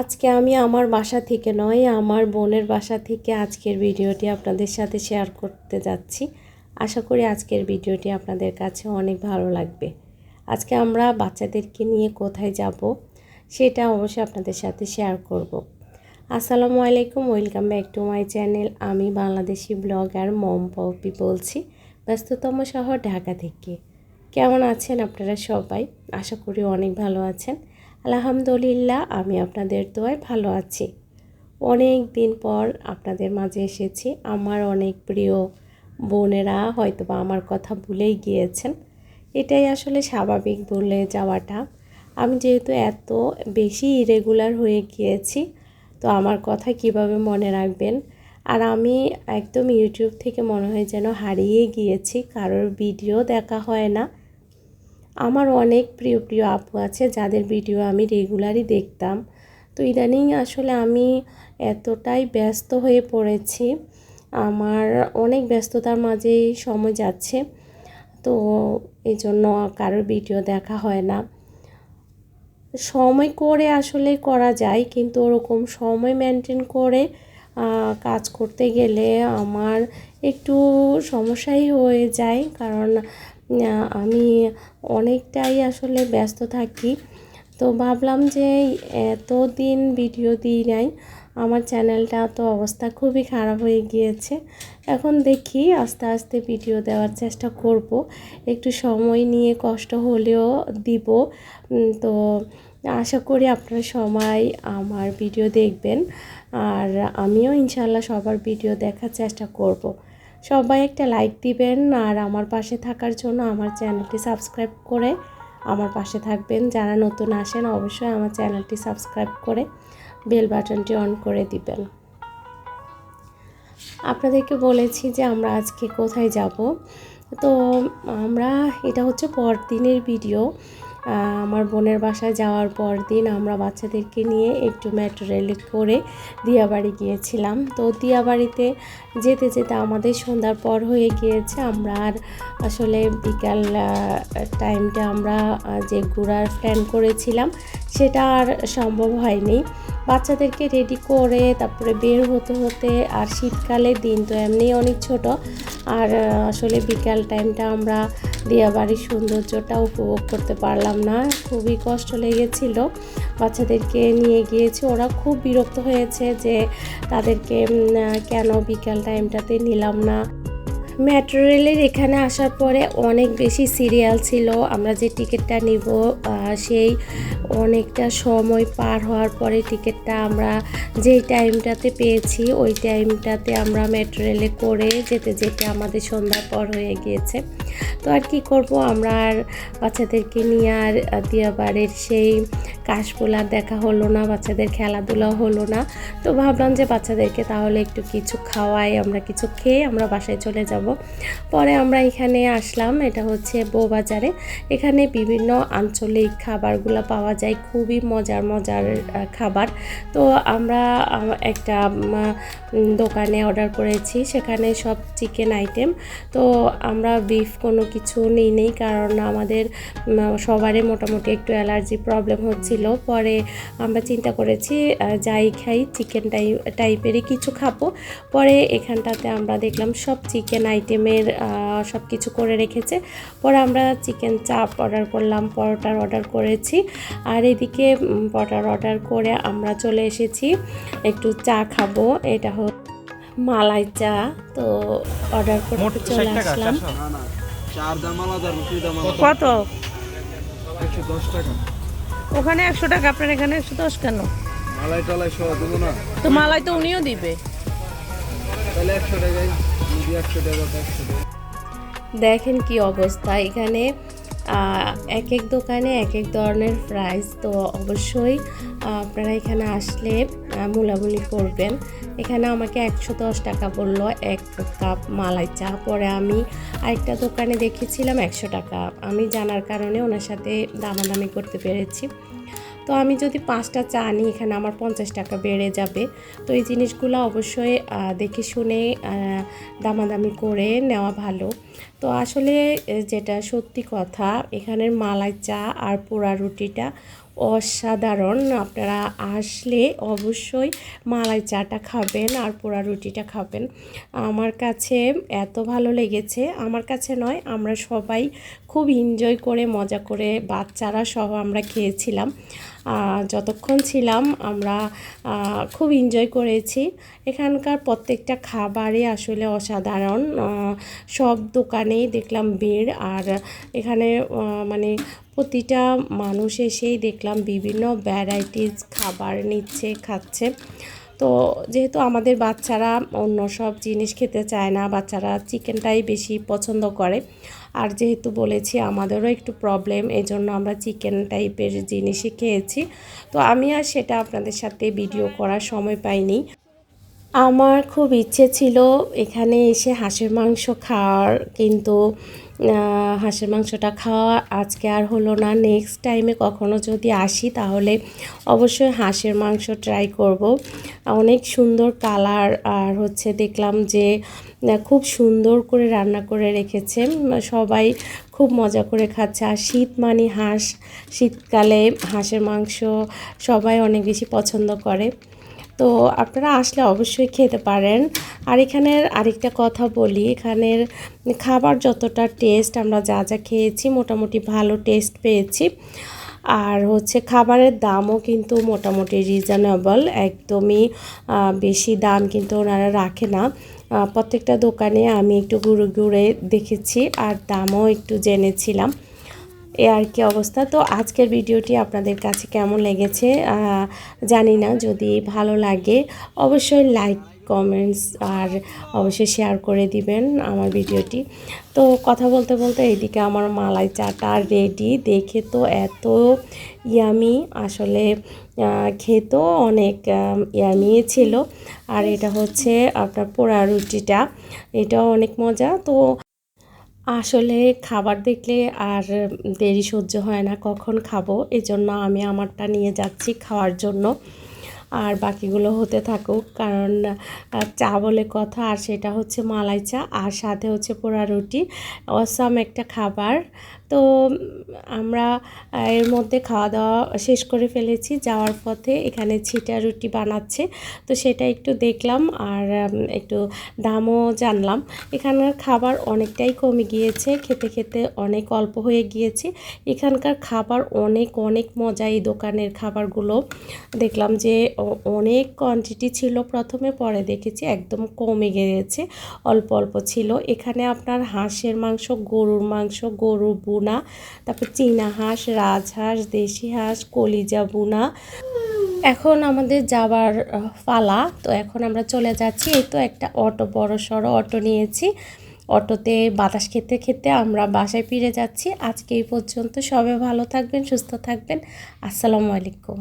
আজকে আমি আমার বাসা থেকে নয়, আমার বোনের বাসা থেকে আজকের ভিডিওটি আপনাদের সাথে শেয়ার করতে যাচ্ছি। আশা করি আজকের ভিডিওটি আপনাদের কাছে অনেক ভালো লাগবে। আজকে আমরা বাচ্চাদেরকে নিয়ে কোথায় যাব সেটা অবশ্যই আপনাদের সাথে শেয়ার করব। আসসালামু আলাইকুম, welcome back to my channel. আমি বাংলাদেশি ব্লগার মম পপি বলছি, ব্যস্ততম শহর ঢাকা থেকে। কেমন আছেন আপনারা সবাই? আশা করি অনেক ভালো আছেন। আলহামদুলিল্লাহ, আমি আপনাদের দোয়ায় ভালো আছি। অনেক দিন পর আপনাদের মাঝে এসেছি। আমার অনেক প্রিয় বোনেরা হয়তোবা আমার কথা ভুলেই গিয়েছেন। এটাই আসলে স্বাভাবিক ভুলে যাওয়াটা। আমি যেহেতু এত বেশি ইরেগুলার হয়ে গিয়েছি, তো আমার কথা কিভাবে মনে রাখবেন। আর আমি একদম ইউটিউব থেকে মনে হয় যেন হারিয়ে গিয়েছি, কারোর ভিডিও দেখা হয় না। আমার অনেক প্রিয় প্রিয় আপু আছে যাদের ভিডিও আমি রেগুলারই দেখতাম। তো ইদানিং আসলে আমি এতটাই ব্যস্ত হয়ে পড়েছি, আমার অনেক ব্যস্ততার মাঝেই সময় যাচ্ছে, তো এই জন্য কারোর ভিডিও দেখা হয় না। সময় করে আসলে করা যায়, কিন্তু ওরকম সময় মেনটেন করে কাজ করতে গেলে আমার একটু সমস্যাই হয়ে যায়, কারণ আমি অনেকটাই আসলে ব্যস্ত থাকি। তো ভাবলাম যে এতদিন ভিডিও দিই নাই, আমার চ্যানেলটা তো অবস্থা খুবই খারাপ হয়ে গিয়েছে। এখন দেখি আস্তে আস্তে ভিডিও দেওয়ার চেষ্টা করব, একটু সময় নিয়ে কষ্ট হলেও দিব। তো আশা করি আপনারা সবাই আমার ভিডিও দেখবেন, আর আমিও ইনশাল্লাহ সবার ভিডিও দেখার চেষ্টা করব। সবাই একটা লাইক দিবেন, আর আমার পাশে থাকার জন্য আমার চ্যানেলটি সাবস্ক্রাইব করে আমার পাশে থাকবেন। যারা নতুন আসেন অবশ্যই আমার চ্যানেলটি সাবস্ক্রাইব করে বেল বাটনটি অন করে দিবেন। আপনাদেরকে বলেছি যে আমরা আজকে কোথায় যাব। তো এটা হচ্ছে পরদিনের ভিডিও। আমার বোনের বাসায় যাওয়ার পর দিন আমরা বাচ্চাদেরকে নিয়ে একটু মেট্রো রেলে করে দিয়াবাড়ি গিয়েছিলাম। তো দিয়াবাড়িতে যেতে যেতে আমাদের সন্ধ্যার পর হয়ে গিয়েছে। আমরা আর আসলে বিকাল টাইমটা আমরা যে ঘোরার প্ল্যান করেছিলাম সেটা আর সম্ভব হয়নি। বাচ্চাদেরকে রেডি করে তারপরে বের হতে হতে, আর শীতকালের দিন তো এমনি অনেক ছোট, আর আসলে বিকাল টাইমটা আমরা দিয়াবাড়ির সৌন্দর্যটা উপভোগ করতে পারলাম না। খুবই কষ্ট লেগেছিল। বাচ্চাদেরকে নিয়ে গিয়েছি, ওরা খুব বিরক্ত হয়েছে যে তাদেরকে কেন বিকাল টাইমটাতে নিলাম না। মেট্রো রেলের এখানে আসার পরে অনেক বেশি সিরিয়াল ছিল। আমরা যে টিকিটটা নিব সেই অনেকটা সময় পার হওয়ার পরে টিকিটটা আমরা যেই টাইমটাতে পেয়েছি ওই টাইমটাতে আমরা মেট্রো রেলে করে যেতে যেতে আমাদের সন্ধ্যার পর হয়ে গিয়েছে। তো আর কি করব, আমরা আর বাচ্চাদেরকে নিয়ে আর দিয়াবাড়ির সেই কাশফুল আর দেখা হলো না, বাচ্চাদের খেলাধুলা হলো না। তো ভাবলাম যে বাচ্চাদেরকে তাহলে একটু কিছু খাওয়াই, আমরা কিছু খেয়ে আমরা বাসায় চলে যাব। পরে আমরা এখানে আসলাম, এটা হচ্ছে বউবাজারে। এখানে বিভিন্ন আঞ্চলিক খাবারগুলো পাওয়া যায়, খুবই মজার মজার খাবার। তো আমরা একটা দোকানে অর্ডার করেছি, সেখানে সব চিকেন আইটেম। তো আমরা বিফ কোনো কিছু নেই, কারণ আমাদের সবারই মোটামুটি একটু অ্যালার্জি প্রবলেম হচ্ছিল। পরে আমরা চিন্তা করেছি যাই খাই চিকেন টাইপেরই কিছু খাবো। পরে এখানটাতে আমরা দেখলাম সব চিকেন আইটেমের সব কিছু করে রেখেছে। পরে আমরা চিকেন চাপ অর্ডার করলাম, পরোটার অর্ডার করেছি, আর এদিকে পরোটার অর্ডার করে আমরা চলে এসেছি একটু চা খাবো। এটা মালাই চা, তো অর্ডার করতে চলে আসলাম। কত? 110 টাকা। ওখানে 100 টাকা, আপনার এখানে 110 কেন? মালাই টালাই সহ দেবো না তো মালাই তো উনিও দিবে। তাহলে 100 টাকায় 100 টাকা 100 টাকা। দেখেন কি অবস্থা এখানে, এক এক দোকানে এক এক ধরনের প্রাইস। তো অবশ্যই আপনারা এখানে আসলে মূলামূলি করবেন। এখানে আমাকে 110 টাকা বললো এক কাপ মালাই চা। পরে আমি আরেকটা দোকানে দেখেছিলাম 100 টাকা। আমি জানার কারণে ওনার সাথে দামাদামি করতে পেরেছি। তো আমি যদি 5টা চা নিই এখানে আমার 50 টাকা বেড়ে যাবে। তো এই জিনিসগুলো অবশ্যই দেখে শুনে দামাদামি করে নেওয়া ভালো। তো আসলে যেটা সত্যি কথা, এখানের মালাই চা আর পোড়া রুটিটা অসাধারণ। আপনারা আসলে অবশ্যই মালাই চাটা খাবেন আর পোড়া রুটিটা খাবেন। আমার কাছে এত ভালো লেগেছে, আমার কাছে নয়, আমরা সবাই খুব এনজয় করে মজা করে বাচ্চারা সহ আমরা খেয়েছিলাম। যতক্ষণ ছিলাম আমরা খুব এনজয় করেছি। এখানকার প্রত্যেকটা খাবারই আসলে অসাধারণ। সব দোকানেই দেখলাম ভিড়, আর এখানে মানে প্রতিটা মানুষ এসেই দেখলাম বিভিন্ন ভ্যারাইটিস খাবার নিচ্ছে, খাচ্ছে। তো যেহেতু আমাদের বাচ্চারা অন্য সব জিনিস খেতে চায় না, বাচ্চারা চিকেনটাই বেশি পছন্দ করে, আর যেহেতু বলেছি আমাদেরও একটু প্রবলেম, এজন্য আমরা চিকেন টাইপের জিনিসই খেয়েছি। তো আমি আর সেটা আপনাদের সাথে ভিডিও করার সময় পাইনি। আমার খুব ইচ্ছে ছিল এখানে এসে হাঁসের মাংস খাওয়ার, কিন্তু হাঁসের মাংসটা খাওয়া আজকে আর হলো না। নেক্সট টাইমে কখনো যদি আসি তাহলে অবশ্যই হাঁসের মাংস ট্রাই করব। অনেক সুন্দর কালার, আর হচ্ছে দেখলাম যে খুব সুন্দর করে রান্না করে রেখেছে, সবাই খুব মজা করে খাচ্ছে। আর শীত মানে হাঁস, শীতকালে হাঁসের মাংস সবাই অনেক বেশি পছন্দ করে। তো আপনারা আসলে অবশ্যই খেতে পারেন। আর এখানের আরেকটা কথা বলি, এখানের খাবার যতটা টেস্ট, আমরা যা যা খেয়েছি মোটামুটি ভালো টেস্ট পেয়েছি। আর হচ্ছে খাবারের দামও কিন্তু মোটামুটি রিজনেবল, একদমই বেশি দাম কিন্তু ওনারা রাখে না। প্রত্যেকটা দোকানে আমি একটু ঘুরে ঘুরে দেখেছি আর দামও একটু জেনেছিলাম। এ আর কি অবস্থা। তো আজকের ভিডিওটি আপনাদের কাছে কেমন লেগেছে জানি না, যদি ভালো লাগে অবশ্যই লাইক, কমেন্টস আর অবশ্যই শেয়ার করে দিবেন আমার ভিডিওটি। তো কথা বলতে বলতে এইদিকে আমার মালাই চাটা রেডি, দেখে তো এত ইয়ামি, আসলে খেতেও অনেক ইয়ামি ছিল। আর এটা হচ্ছে আপনার পোড়া রুটিটা, এটাও অনেক মজা। তো আসলে খাবার দেখলে আর দেরি সহ্য হয় না, কখন খাবো, এজন্য আমি আমারটা নিয়ে যাচ্ছি খাওয়ার জন্য। আর বাকিগুলো হতে থাকুক, কারণ চা বলে কথা, আর সেটা হচ্ছে মালাই চা, আর সাথে হচ্ছে পোড়া রুটি। অসাম একটা খাবার। তো আমরা এর মধ্যে খাওয়া দাওয়া শেষ করে ফেলেছি। যাওয়ার পথে এখানে ছিটা রুটি বানাচ্ছে, তো সেটা একটু দেখলাম আর একটু দামও জানলাম। এখানকার খাবার অনেকটাই কমে গিয়েছে, খেতে খেতে অনেক অল্প হয়ে গিয়েছে। এখানকার খাবার অনেক অনেক মজা। এই দোকানের খাবারগুলো দেখলাম যে অনেক কোয়ান্টিটি ছিল প্রথমে, পরে দেখেছি একদম কমে গিয়েছে, অল্প অল্প ছিল। এখানে আপনার হাঁসের মাংস, গরুর মাংস, গরুর বুনা, তারপর চীনা হাঁস, রাজহাঁস, দেশি হাঁস, কলিজা বুনা। এখন আমাদের যাবার পালা, তো এখন আমরা চলে যাচ্ছি। এই তো একটা অটো, বড় সড়ো অটো নিয়েছি, অটোতে বাতাস খেতে খেতে আমরা বাসায় ফিরে যাচ্ছি। আজকে এই পর্যন্ত, সবাই ভালো থাকবেন, সুস্থ থাকবেন। আসসালামু আলাইকুম।